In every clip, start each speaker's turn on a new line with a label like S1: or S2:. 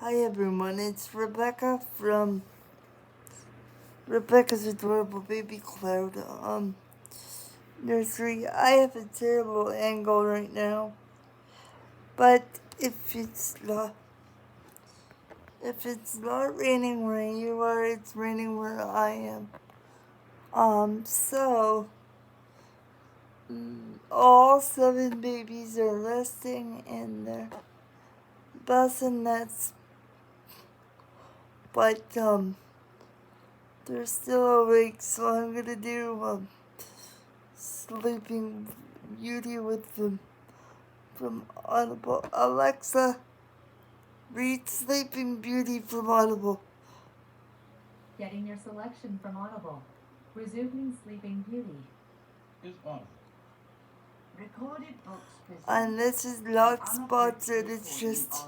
S1: Hi everyone, it's Rebecca from Rebecca's Adorable Baby Cloud Nursery. I have a terrible angle right now, but if it's not raining where you are, it's raining where I am. So all 7 babies are resting in their bassinets, but they're still awake, so I'm gonna do Sleeping Beauty with them from Audible. Alexa, read Sleeping Beauty from Audible.
S2: Getting your selection from Audible. Resuming Sleeping Beauty.
S3: Is on.
S4: Recorded books present
S1: And this is not sponsored, it's just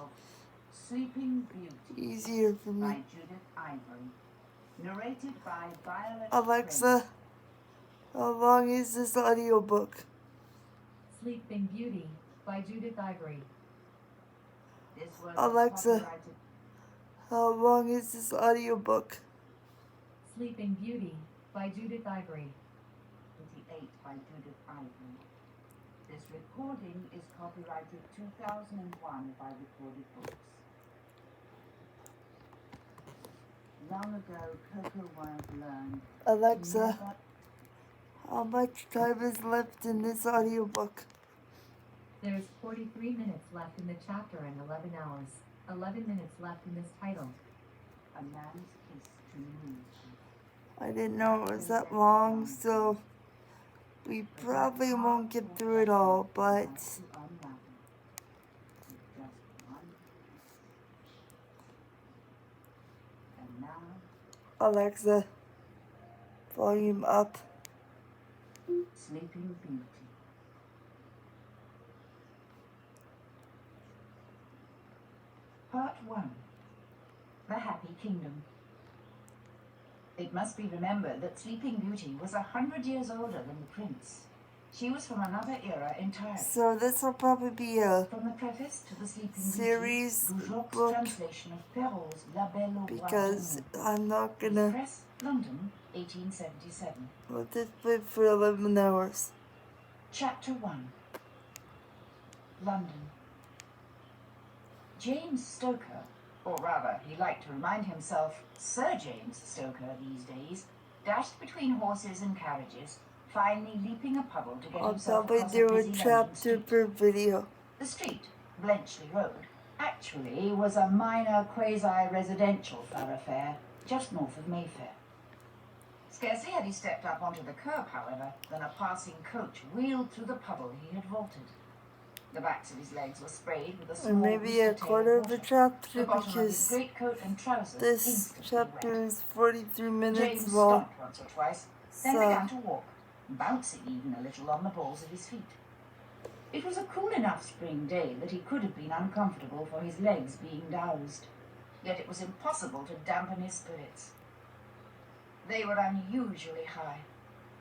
S4: Sleeping Beauty
S1: easier for
S4: by
S1: me.
S4: Judith Ivory. Narrated by Violet
S1: Alexa, how long is this audiobook?
S2: Sleeping Beauty by Judith Ivory.
S4: This was
S1: Alexa,
S4: copyrighted.
S1: how long is this audiobook?
S2: Sleeping Beauty by Judith Ivory.
S4: 28 by Judith Ivory. This recording is copyrighted 2001 by Recorded Books. Long ago, Coco Wild learned
S1: Alexa,
S4: never
S1: how much time is left in this audiobook?
S2: There's 43 minutes left in the chapter and 11 hours. 11 minutes left in this title.
S4: a man's kiss to move.
S1: I didn't know it was that long, so we probably won't get through it all, but
S4: And now,
S1: Alexa, volume up.
S4: Sleeping Beauty. Part 1. The Happy Kingdom. It must be remembered that Sleeping Beauty was 100 years older than the prince. She was from another era entirely.
S1: So this will probably be a
S4: From the preface to the Sleeping
S1: series
S4: Beauty, Bourgeois'
S1: book
S4: translation of Perrault's La Belle au Bois
S1: because
S4: dormant.
S1: I'm not gonna
S4: Press, London, 1877.
S1: let this play for 11 hours.
S4: Chapter 1. London. James Stoker, or rather, he liked to remind himself Sir James Stoker these days, dashed between horses and carriages, finally leaping a puddle to get
S1: I'll
S4: himself
S1: probably
S4: across
S1: do
S4: a
S1: a
S4: busy London
S1: chapter
S4: street.
S1: per video.
S4: The street, Blenchley Road, actually was a minor quasi-residential thoroughfare just north of Mayfair. Scarcely had he stepped up onto the curb, however, than a passing coach wheeled through the puddle he had vaulted. The backs of his legs were sprayed with a small
S1: Or maybe a
S4: booster tail
S1: quarter of the
S4: water.
S1: chapter
S4: The bottom of his
S1: because
S4: greatcoat and trousers
S1: this
S4: instantly
S1: chapter
S4: wet.
S1: is 43 minutes
S4: James
S1: long.
S4: stopped once or twice, then
S1: So
S4: began to walk, bouncing even a little on the balls of his feet. It was a cool enough spring day that he could have been uncomfortable for his legs being doused, yet it was impossible to dampen his spirits. They were unusually high,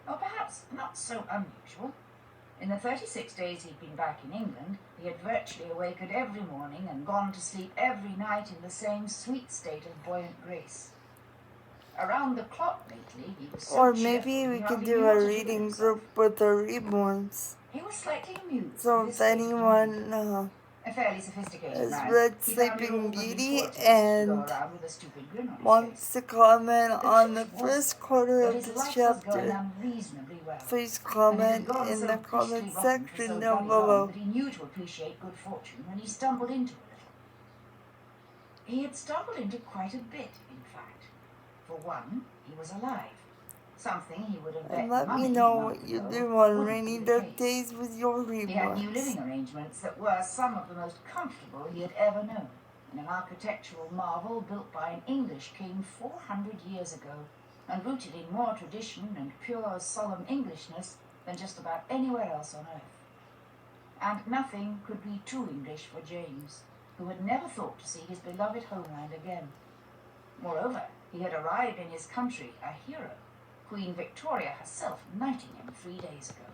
S4: or perhaps not so unusual. In the 36 days he'd been back in England, he had virtually awakened every morning and gone to sleep every night in the same sweet state of buoyant grace. Around the clock lately, he was so
S1: or
S4: cheerful
S1: maybe we
S4: he
S1: could
S4: hardly
S1: do
S4: knew
S1: a
S4: what to do with
S1: reading
S4: himself.
S1: group with our reborns.
S4: He was slightly amused
S1: So
S4: with
S1: if
S4: his state of mind.
S1: anyone
S4: A fairly sophisticated
S1: has
S4: man,
S1: read
S4: he found it
S1: Sleeping
S4: all but
S1: Beauty
S4: intuitive to go
S1: and
S4: around with a stupid grin on his face.
S1: wants to comment
S4: The
S1: on the
S4: truth was
S1: first quarter
S4: that
S1: of
S4: his
S1: this
S4: life was going
S1: chapter,
S4: unreasonably well,
S1: please
S4: and it
S1: comment
S4: had gone
S1: in
S4: so
S1: the
S4: beastly
S1: comment
S4: rotten for
S1: section
S4: so
S1: down
S4: bloody long
S1: below.
S4: that he knew to appreciate good fortune when he stumbled into a little. He had stumbled into quite a bit, in fact. For one, he was alive. Something he would have bet
S1: And let
S4: money
S1: me
S4: a
S1: know
S4: month
S1: what you
S4: ago
S1: do on
S4: wouldn't
S1: rainy
S4: be the
S1: dark
S4: case.
S1: days with your
S4: He had new
S1: reborns.
S4: living arrangements that were some of the most comfortable he had ever known, in an architectural marvel built by an English king 400 years ago, and rooted in more tradition and pure solemn Englishness than just about anywhere else on earth. And nothing could be too English for James, who had never thought to see his beloved homeland again. Moreover, he had arrived in his country a hero, Queen Victoria herself knighting him 3 days ago.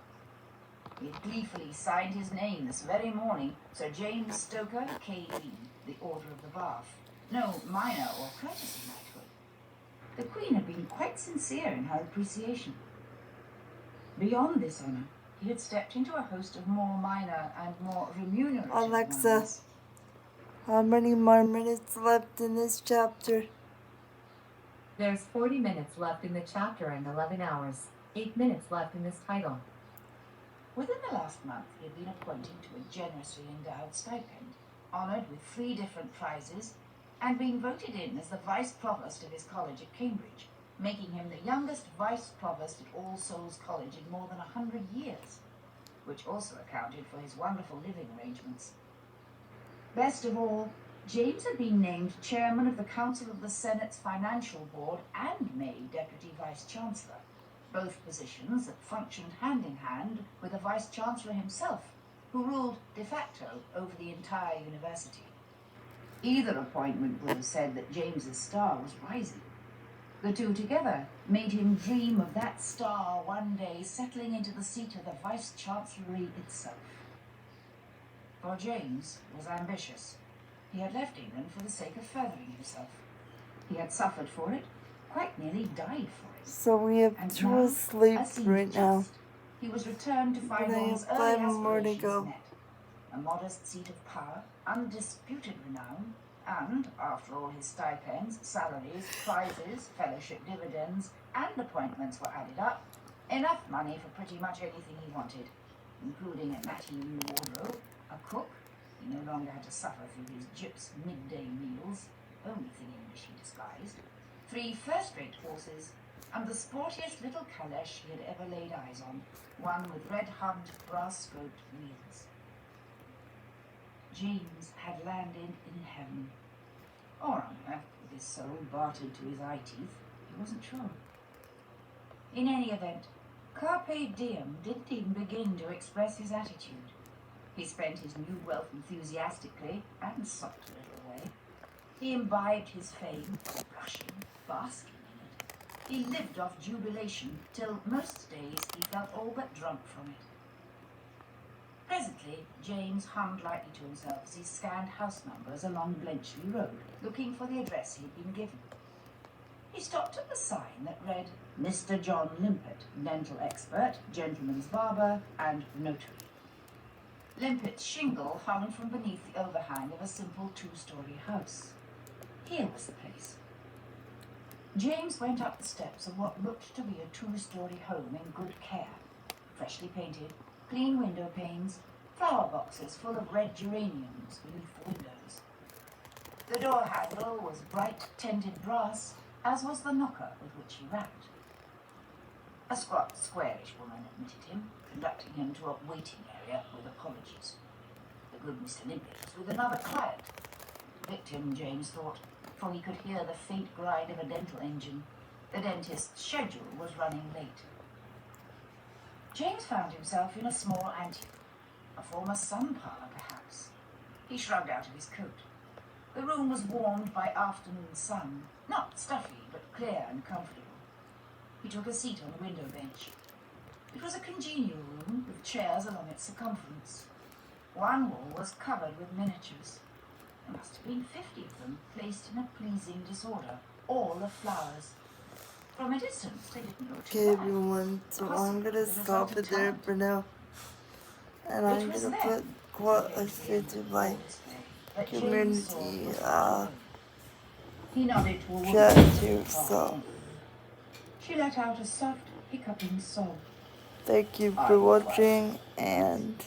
S4: He had gleefully signed his name this very morning, Sir James Stoker, K.B., the Order of the Bath, no minor or courtesy knighthood. The Queen had been quite sincere in her appreciation. Beyond this honour, he had stepped into a host of more minor and more remunerative
S1: Alexa,
S4: ones.
S1: how many more minutes left in this chapter?
S2: There's 40 minutes left in the chapter and 11 hours. 8 minutes left in this title.
S4: Within the last month, he had been appointed to a generously endowed stipend, honoured with 3 different prizes, and being voted in as the Vice Provost of his college at Cambridge, making him the youngest Vice Provost at All Souls College in more than 100 years, which also accounted for his wonderful living arrangements. Best of all, James had been named Chairman of the Council of the Senate's Financial Board and made Deputy Vice-Chancellor, both positions that functioned hand in hand with the Vice-Chancellor himself, who ruled de facto over the entire university. Either appointment would have said that James's star was rising. The two together made him dream of that star one day settling into the seat of the Vice-Chancellery itself. For James was ambitious. He had left England for the sake of furthering himself. He had suffered for it, quite nearly died for it.
S1: So we have
S4: And
S1: 2
S4: now,
S1: asleep
S4: as seemed
S1: right now.
S4: just, he was returned to find
S1: But I
S4: all his
S1: have
S4: early
S1: 5 more to
S4: aspirations
S1: go.
S4: met. A modest seat of power, undisputed renown, and, after all his stipends, salaries, prizes, fellowship dividends, and appointments were added up, enough money for pretty much anything he wanted, including a natty new wardrobe, a cook — he no longer had to suffer through his gyp's midday meals, only thing English he despised — 3 first-rate horses, and the sportiest little caleche he had ever laid eyes on, one with red-hubbed, brass-scoped wheels. James had landed in heaven. Or on earth, with his soul bartered to his eye teeth, he wasn't sure. In any event, Carpe Diem didn't even begin to express his attitude. He spent his new wealth enthusiastically and sopped a little away. He imbibed his fame, blushing, basking in it. He lived off jubilation till most days he felt all but drunk from it. Presently, James hummed lightly to himself as he scanned house numbers along Blenchley Road, looking for the address he had been given. He stopped at the sign that read, Mr. John Limpett, dental expert, gentleman's barber, and notary. Limpett's shingle hung from beneath the overhang of a simple 2-story house. Here was the place. James went up the steps of what looked to be a 2-story home in good care, freshly painted, clean window panes, flower boxes full of red geraniums beneath the windows. The door handle was bright tinted brass, as was the knocker with which he rapped. A squat, squarish woman admitted him, conducting him to a waiting area with apologies. The good Mr. Limpett was with another client. Victim, James thought, for he could hear the faint grind of a dental engine. The dentist's schedule was running late. James found himself in a small anteroom, a former sun parlour perhaps. He shrugged out of his coat. The room was warmed by afternoon sun, not stuffy, but clear and comfortable. He took a seat on the window bench. It was a congenial room, with chairs along its circumference. One wall was covered with miniatures. There must have been 50 of them, placed in a pleasing disorder, all of flowers. From a distance, they didn't look too
S1: Okay,
S4: bad.
S1: everyone, so I'm
S4: Possibly
S1: gonna
S4: the
S1: stop
S4: result of
S1: it there
S4: talent.
S1: for now. And
S4: It
S1: I'm
S4: was
S1: gonna
S4: then
S1: put qualitative like
S4: that James
S1: community
S4: saw He nodded to a woman
S1: chat
S4: who
S1: too,
S4: was
S1: so
S4: She let out a soft, hiccuping sob.
S1: thank you for watching, and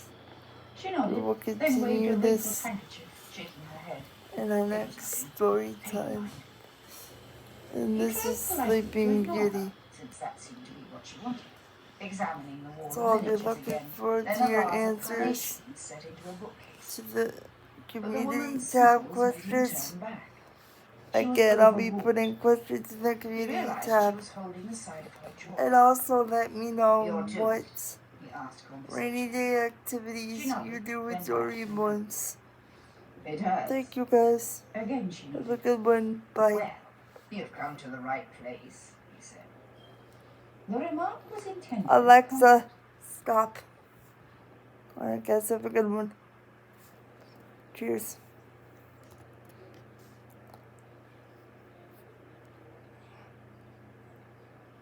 S4: She
S1: we
S4: nodded,
S1: will
S4: then waved
S1: continue
S4: a wrinkled
S1: this
S4: handkerchief, shaking her head.
S1: in our next story time. And this is Sleeping Beauty.
S4: Since that seemed to be what she wanted. Examining the wall
S1: So I'll
S4: of
S1: be
S4: miniatures
S1: looking
S4: again,
S1: forward
S4: then
S1: to
S4: a
S1: your
S4: vase of
S1: answers
S4: carnations set into a bookcase.
S1: to the
S4: But the
S1: community
S4: woman's
S1: tab
S4: smiles made him
S1: questions.
S4: turn back. She was
S1: Again, I'll be
S4: overwrought.
S1: putting questions in the
S4: He
S1: community
S4: realized she
S1: tab.
S4: was holding the side of her jaw.
S1: And also let me know
S4: Your tooth,
S1: what
S4: he asked
S1: rainy
S4: conversationally.
S1: day activities you do with your reborns.
S4: It hurts.
S1: Thank you guys.
S4: Again she
S1: Have a
S4: nodded.
S1: good one. Bye.
S4: Well, you've come to the right place, he said. The remark was intended.
S1: Alexa, stop. Alright guys, have a good one. Cheers.